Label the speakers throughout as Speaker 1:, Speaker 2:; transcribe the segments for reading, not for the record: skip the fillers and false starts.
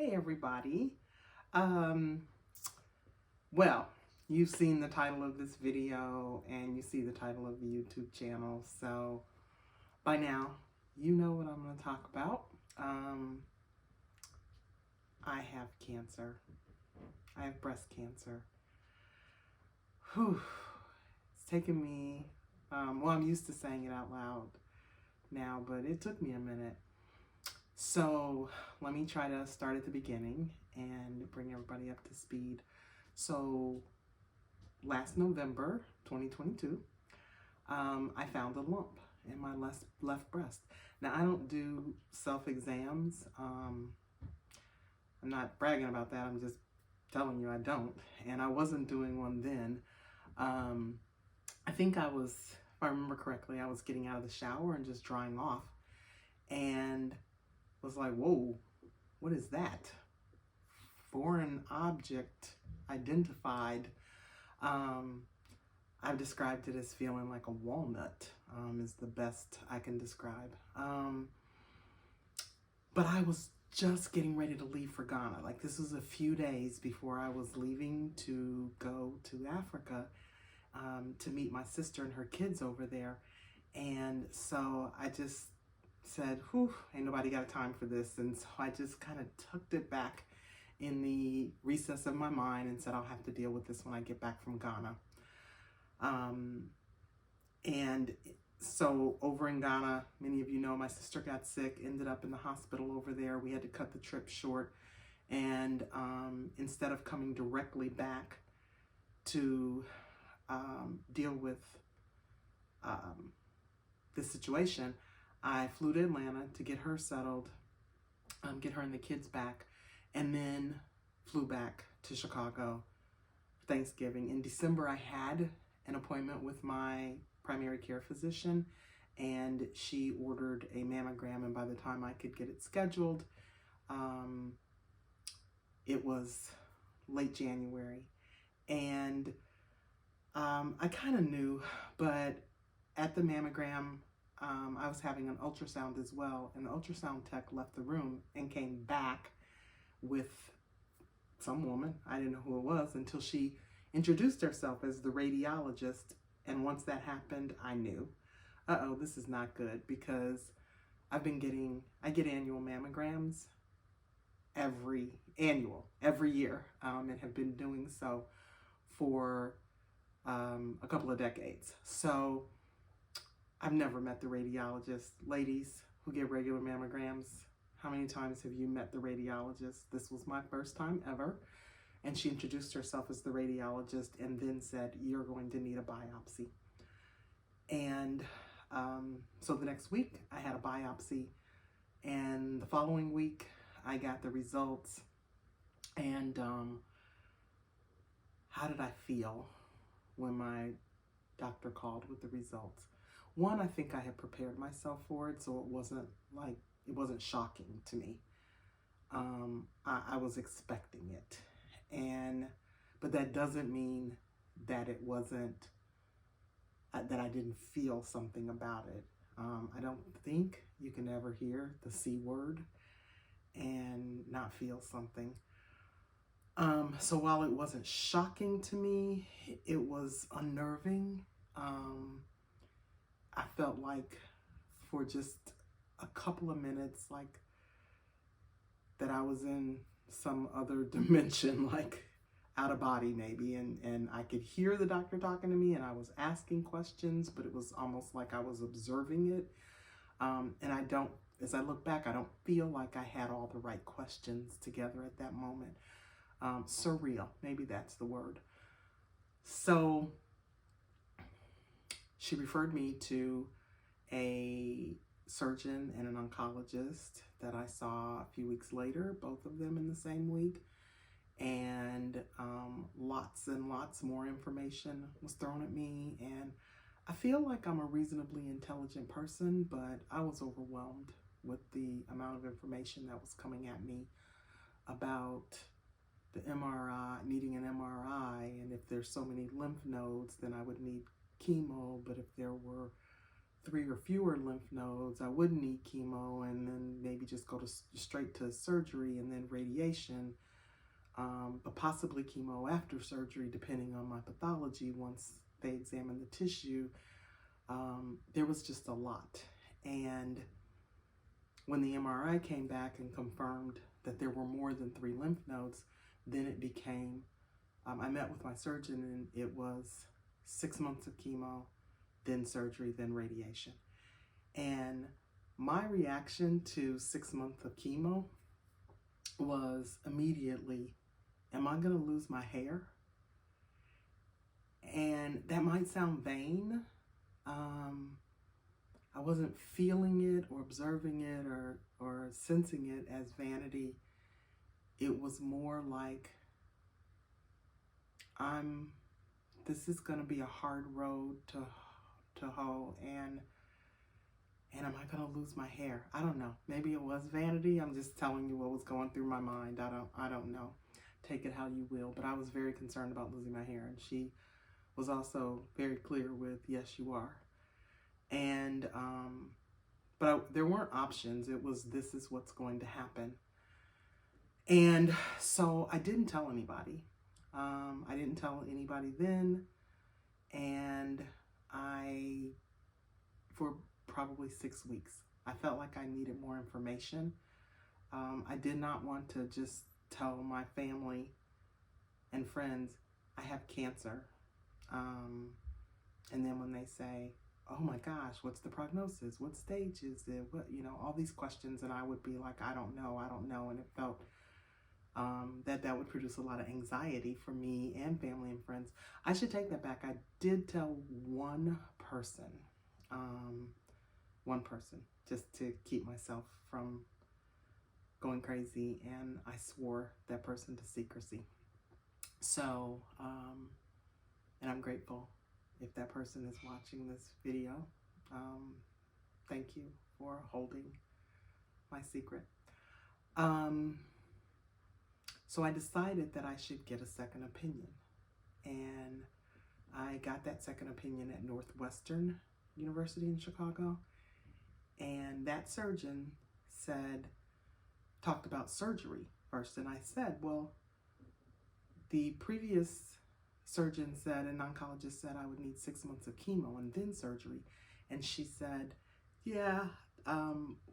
Speaker 1: Hey everybody. Um, well, you've seen the title of this video and you see the title of the YouTube channel. So by now, you know what I'm going to talk about. Um, I have cancer. I have breast cancer. Whew. It's taken me, well, I'm used to saying it out loud now, but it took me a minute. So let me try to start at the beginning and bring everybody up to speed. So last November 2022, I found a lump in my left breast. Now, I don't do self-exams. I'm not bragging about that. I'm just telling you I don't. And I wasn't doing one then. I think if I remember correctly, I was getting out of the shower and just drying off. And was like, whoa, what is that? Foreign object identified. I've described it as feeling like a walnut, is the best I can describe. But I was just getting ready to leave for Ghana. Like, this was a few days before I was leaving to go to Africa to meet my sister and her kids over there. And so I just said, whew, ain't nobody got time for this. And so I just kind of tucked it back in the recess of my mind and said, I'll have to deal with this when I get back from Ghana. And so over in Ghana, many of you know, my sister got sick, ended up in the hospital over there. We had to cut the trip short. And instead of coming directly back to deal with this situation, I flew to Atlanta to get her settled, get her and the kids back, and then flew back to Chicago for Thanksgiving. In December, I had an appointment with my primary care physician, and she ordered a mammogram, and by the time I could get it scheduled, it was late January. And I kind of knew, but at the mammogram, I was having an ultrasound as well, and the ultrasound tech left the room and came back with some woman. I didn't know who it was until she introduced herself as the radiologist. And once that happened, I knew, uh-oh, this is not good, because I get annual mammograms every year, and have been doing so for a couple of decades. So I've never met the radiologist. Ladies who get regular mammograms, how many times have you met the radiologist? This was my first time ever. And she introduced herself as the radiologist and then said, you're going to need a biopsy. And so the next week I had a biopsy, and the following week I got the results. And how did I feel when my doctor called with the results? One, I think I had prepared myself for it, so it wasn't shocking to me. I was expecting it, but that doesn't mean that it wasn't, that I didn't feel something about it. I don't think you can ever hear the C word and not feel something. So while it wasn't shocking to me, it was unnerving. I felt like for just a couple of minutes, like that I was in some other dimension, like out of body maybe. And I could hear the doctor talking to me, and I was asking questions, but it was almost like I was observing it. And as I look back, I don't feel like I had all the right questions together at that moment. Surreal, maybe that's the word. So she referred me to a surgeon and an oncologist that I saw a few weeks later, both of them in the same week. And lots and lots more information was thrown at me. And I feel like I'm a reasonably intelligent person, but I was overwhelmed with the amount of information that was coming at me about the MRI, needing an MRI, and if there's so many lymph nodes, then I would need chemo. But if there were 3 or fewer lymph nodes, I wouldn't need chemo, and then maybe just go straight to surgery and then radiation, but possibly chemo after surgery, depending on my pathology once they examine the tissue. There was just a lot. And when the MRI came back and confirmed that there were more than 3 lymph nodes, then it became, I met with my surgeon, and it was 6 months of chemo, then surgery, then radiation. And my reaction to 6 months of chemo was immediately, am I going to lose my hair? And that might sound vain. I wasn't feeling it or observing it or sensing it as vanity. It was more like, this is going to be a hard road to hoe, and am I going to lose my hair? I don't know. Maybe it was vanity. I'm just telling you what was going through my mind. I don't know. Take it how you will. But I was very concerned about losing my hair, and she was also very clear with, yes, you are. And but there weren't options. It was, this is what's going to happen. And so I didn't tell anybody. I didn't tell anybody then. And for probably 6 weeks, I felt like I needed more information. I did not want to just tell my family and friends, I have cancer. And then when they say, oh my gosh, what's the prognosis? What stage is it? What, all these questions. And I would be like, I don't know. And it felt that would produce a lot of anxiety for me and family and friends. I should take that back. I did tell one person, just to keep myself from going crazy. And I swore that person to secrecy. So, and I'm grateful if that person is watching this video. Thank you for holding my secret. So I decided that I should get a second opinion. And I got that second opinion at Northwestern University in Chicago. And that surgeon talked about surgery first. And I said, well, the previous surgeon said, an oncologist said I would need 6 months of chemo and then surgery. And she said, yeah,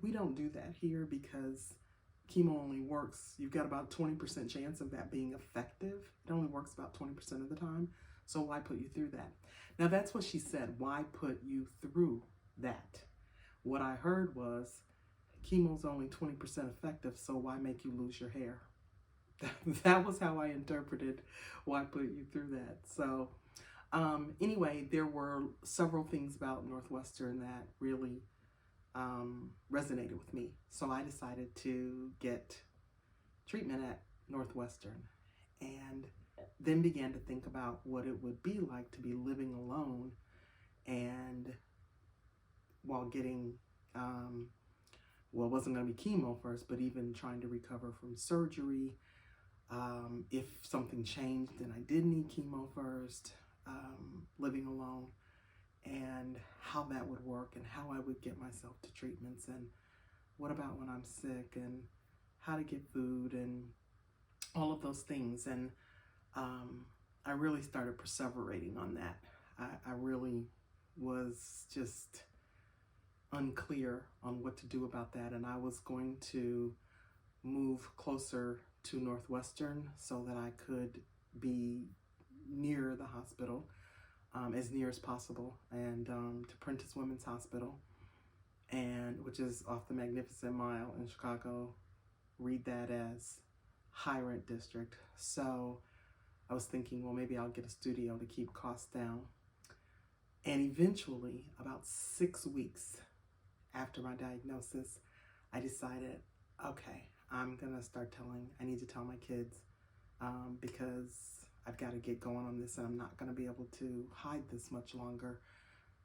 Speaker 1: we don't do that here because chemo only works, you've got about 20% chance of that being effective. It only works about 20% of the time. So why put you through that? Now that's what she said. Why put you through that? What I heard was, chemo's only 20% effective, so why make you lose your hair? That was how I interpreted why put you through that. So anyway, there were several things about Northwestern that really resonated with me. So I decided to get treatment at Northwestern, and then began to think about what it would be like to be living alone, and while getting, well, it wasn't going to be chemo first, but even trying to recover from surgery. If something changed and I did need chemo first, living alone, and how that would work and how I would get myself to treatments, and what about when I'm sick, and how to get food, and all of those things. And I really started perseverating on that. I really was just unclear on what to do about that, and I was going to move closer to Northwestern so that I could be near the hospital, as near as possible, and to Prentice Women's Hospital, and which is off the Magnificent Mile in Chicago. Read that as high rent district. So I was thinking, well, maybe I'll get a studio to keep costs down. And eventually, about 6 weeks after my diagnosis, I decided, okay, I'm gonna start I need to tell my kids, because I've got to get going on this, and I'm not gonna be able to hide this much longer.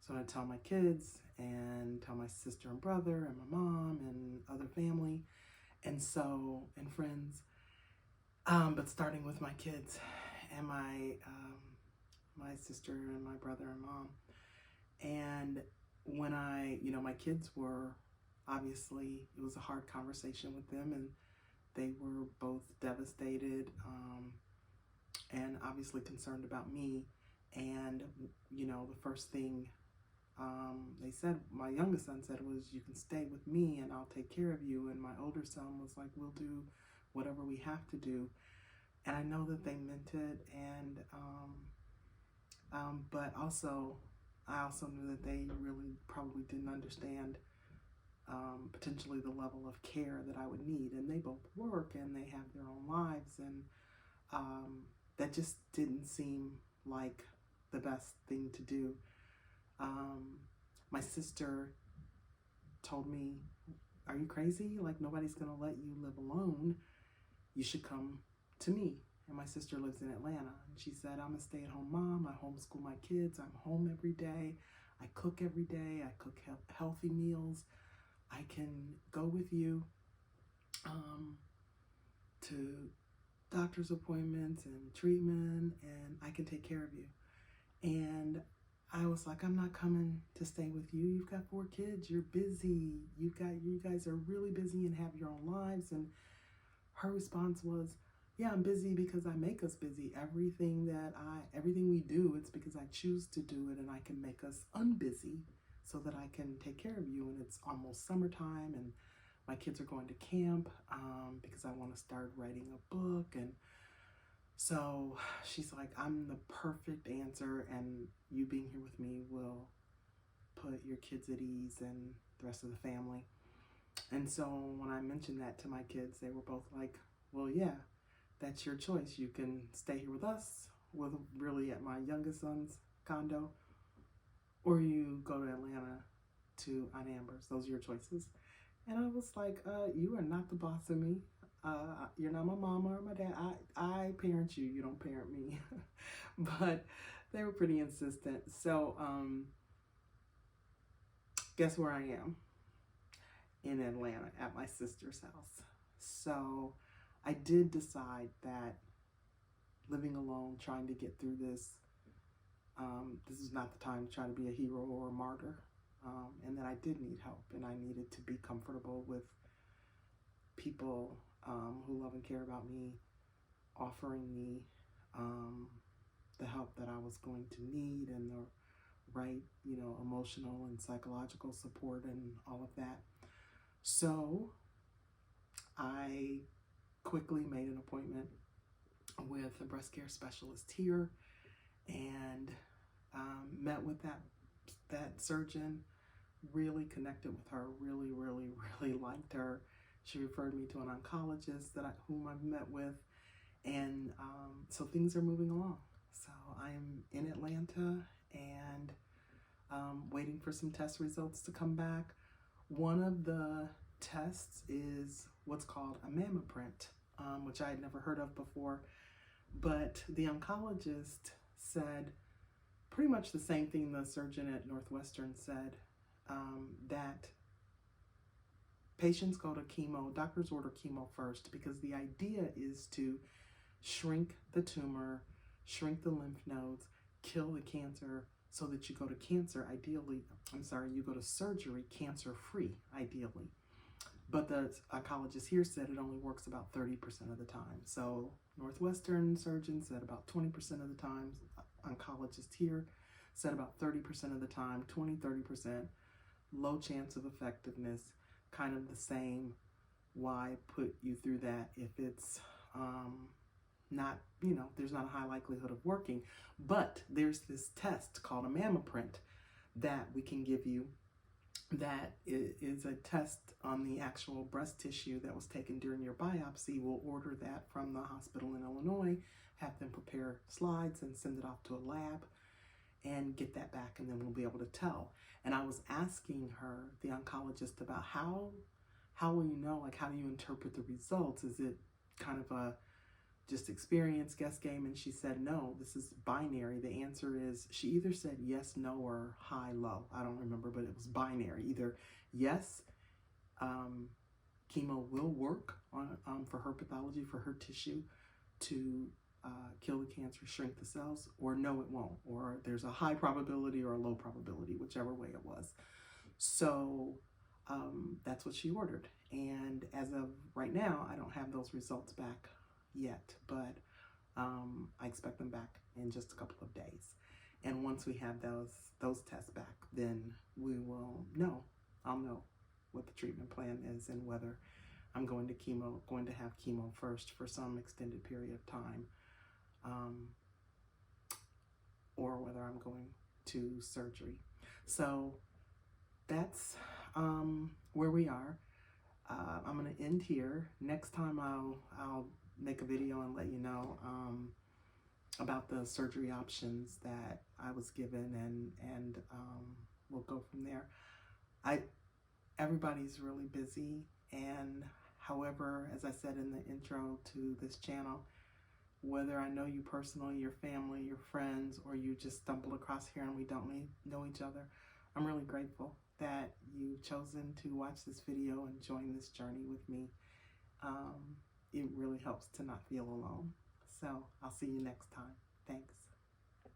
Speaker 1: So I tell my kids and tell my sister and brother and my mom and other family, and friends. But starting with my kids and my sister and my brother and mom. And when my kids were, obviously, it was a hard conversation with them, and they were both devastated, and obviously concerned about me. And, the first thing they said, my youngest son said, was, "You can stay with me and I'll take care of you." And my older son was like, "We'll do whatever we have to do." And I know that they meant it. And, but also, I also knew that they really probably didn't understand potentially the level of care that I would need. And they both work and they have their own lives. And that just didn't seem like the best thing to do. My sister told me, "Are you crazy? Like, nobody's going to let you live alone. You should come to me." And my sister lives in Atlanta. And she said, "I'm a stay-at-home mom. I homeschool my kids. I'm home every day. I cook every day. I cook healthy meals. I can go with you to doctor's appointments and treatment, and I can take care of you." And I was like, "I'm not coming to stay with you. You've got 4 kids. You're busy. You guys are really busy and have your own lives." And her response was, "Yeah, I'm busy because I make us busy. Everything we do, it's because I choose to do it, and I can make us unbusy so that I can take care of you. And it's almost summertime, and my kids are going to camp because I want to start writing a book." And so she's like, "I'm the perfect answer, and you being here with me will put your kids at ease and the rest of the family." And so when I mentioned that to my kids, they were both like, "Well, yeah, that's your choice. You can stay here with us, really at my youngest son's condo, or you go to Atlanta to Aunt Amber's. Those are your choices." And I was like, "You are not the boss of me. You're not my mama or my dad. I parent you. You don't parent me." But they were pretty insistent. So guess where I am? In Atlanta at my sister's house. So I did decide that living alone, trying to get through this, this is not the time to try to be a hero or a martyr. And that I did need help, and I needed to be comfortable with people who love and care about me, offering me the help that I was going to need, and the right, emotional and psychological support and all of that. So I quickly made an appointment with a breast care specialist here, and met with that surgeon. Really connected with her. Really, really, really liked her. She referred me to an oncologist whom I've met with, and so things are moving along. So I am in Atlanta and waiting for some test results to come back. One of the tests is what's called a MammaPrint, which I had never heard of before. But the oncologist said pretty much the same thing the surgeon at Northwestern said, that patients go to chemo, doctors order chemo first, because the idea is to shrink the tumor, shrink the lymph nodes, kill the cancer, so that you go to surgery cancer-free, ideally. But the oncologist here said it only works about 30% of the time. So Northwestern surgeon said about 20% of the time. Oncologist here said about 30% of the time, 20-30%. Low chance of effectiveness, kind of the same. Why put you through that if it's not, there's not a high likelihood of working. But there's this test called a MammaPrint that we can give you, that is a test on the actual breast tissue that was taken during your biopsy. We'll order that from the hospital in Illinois, have them prepare slides and send it off to a lab and get that back, and then we'll be able to tell. And I was asking her, the oncologist, about how will you know, like, how do you interpret the results? Is it kind of a just experience, guess game? And she said, no, this is binary. The answer is, she either said yes, no, or high, low. I don't remember, but it was binary. Either yes, chemo will work on for her pathology, for her tissue, to kill the cancer, shrink the cells, or no, it won't, or there's a high probability or a low probability, whichever way it was. So that's what she ordered. And as of right now, I don't have those results back yet, but I expect them back in just a couple of days. And once we have those tests back, then we will know. I'll know what the treatment plan is and whether I'm going to have chemo first for some extended period of time, or whether I'm going to surgery. So that's where we are. I'm going to end here. Next time I'll make a video and let you know about the surgery options that I was given, and we'll go from there. Everybody's really busy, and however, as I said in the intro to this channel, whether I know you personally, your family, your friends, or you just stumbled across here and we don't know each other, I'm really grateful that you've chosen to watch this video and join this journey with me. It really helps to not feel alone. So I'll see you next time. Thanks.